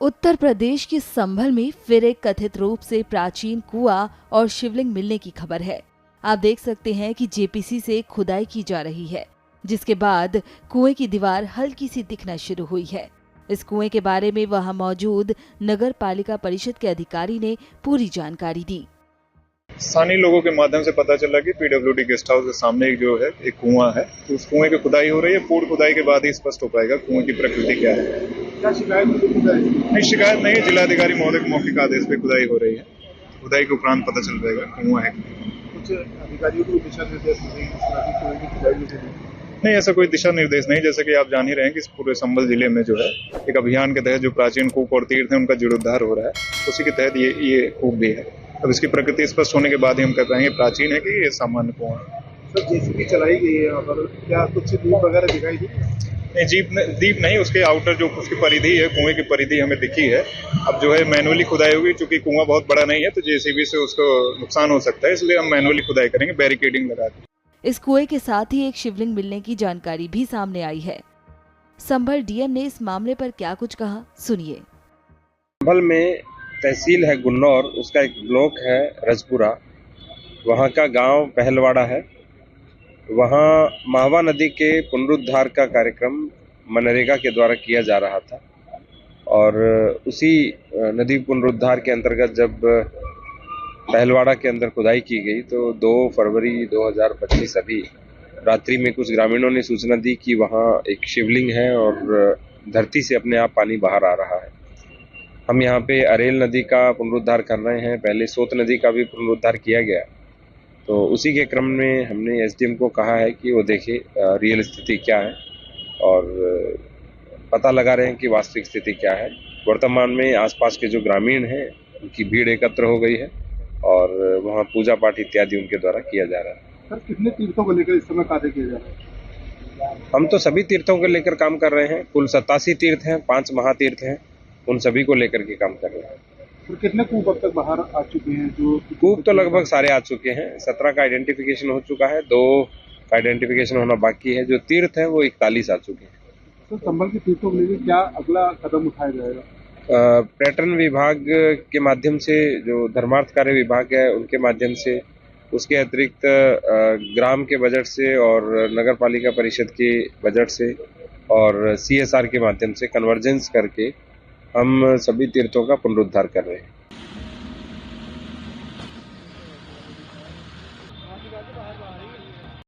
उत्तर प्रदेश के संभल में फिर एक कथित रूप से प्राचीन कुआं और शिवलिंग मिलने की खबर है। आप देख सकते हैं कि जेपीसी से खुदाई की जा रही है, जिसके बाद कुएं की दीवार हल्की सी दिखना शुरू हुई है। इस कुएं के बारे में वहां मौजूद नगर पालिका परिषद के अधिकारी ने पूरी जानकारी दी। स्थानीय लोगों के माध्यम से पता चला कि पीडब्ल्यूडी गेस्ट हाउस के सामने जो है एक कुआं है, तो उस कुएं की खुदाई हो रही है। पूर्ण खुदाई के बाद ही स्पष्ट हो पाएगा कुएं की प्रकृति क्या है। क्या शिकायत नहीं, शिकायत नहीं है। जिलाधिकारी महोदय के मौखिक आदेश पे खुदाई हो रही है। खुदाई के उपरांत पता चल जाएगा कुआं है। कुछ अधिकारियों को दिशा निर्देश नहीं, ऐसा कोई दिशा निर्देश नहीं। जैसे कि आप जान ही रहे हैं कि पूरे संभल जिले में जो है एक अभियान के तहत जो प्राचीन कूप और तीर्थ है उनका जीर्णोद्धार हो रहा है, उसी के तहत ये कूप भी है। अब इसकी प्रकृति स्पष्ट होने के बाद ही हम कह पाएंगे प्राचीन है कि ये सामान्य कुआं है। सर, जेसीबी चलाई गई है यहाँ पर, क्या कुछ दीप वगैरह दिखाई दी? नहीं, दीप नहीं, उसके आउटर जो उसकी परिधि है, कुएं की परिधि हमें दिखी है। अब जो है मैनुअली खुदाई होगी, चूंकि कुआं बहुत बड़ा नहीं है तो जेसीबी से उसको नुकसान हो सकता है, इसलिए हम मैनुअली खुदाई करेंगे, बैरिकेडिंग लगा के। इस कुएं के साथ ही एक शिवलिंग मिलने की जानकारी भी सामने आई है। संभल डीएम ने इस मामले पर क्या कुछ कहा, सुनिए। संभल में तहसील है गुन्नौर, उसका एक ब्लॉक है रजपुरा, वहाँ का गांव पहलवाड़ा है। वहाँ माहवा नदी के पुनरुद्धार का कार्यक्रम मनरेगा के द्वारा किया जा रहा था और उसी नदी पुनरुद्धार के अंतर्गत जब पहलवाड़ा के अंदर खुदाई की गई तो 2 फरवरी 2025 अभी रात्रि में कुछ ग्रामीणों ने सूचना दी कि वहाँ एक शिवलिंग है और धरती से अपने आप पानी बाहर आ रहा है। हम यहाँ पे अरेल नदी का पुनरुद्धार कर रहे हैं, पहले सोत नदी का भी पुनरुद्धार किया गया। तो उसी के क्रम में हमने एसडीएम को कहा है कि वो देखे रियल स्थिति क्या है और पता लगा रहे हैं कि वास्तविक स्थिति क्या है। वर्तमान में आसपास के जो ग्रामीण हैं उनकी भीड़ एकत्र हो गई है और वहाँ पूजा पाठ इत्यादि उनके द्वारा किया जा रहा है। सर, कितने तीर्थों को लेकर इस समय कार्य किया जा रहा है? हम तो सभी तीर्थों को लेकर काम कर रहे हैं। कुल 87 तीर्थ हैं, 5 महातीर्थ हैं, उन सभी को लेकर के काम कर रहे हैं। तो कितने कूप अब तक बाहर आ चुके हैं? जो कूप तो लगभग सारे आ चुके हैं। 17 का आइडेंटिफिकेशन हो चुका है, 2 का आइडेंटिफिकेशन होना बाकी है। जो तीर्थ है वो 41 आ चुके हैं। तो संभल के तीर्थों को लेकर क्या अगला कदम उठाया जाएगा? पर्यटन विभाग के माध्यम से, जो धर्मार्थ कार्य विभाग है उनके माध्यम से, उसके अतिरिक्त ग्राम के बजट से और नगर पालिका परिषद के बजट से और CSR के माध्यम से कन्वर्जेंस करके हम सभी तीर्थों का पुनरुद्धार कर रहे हैं।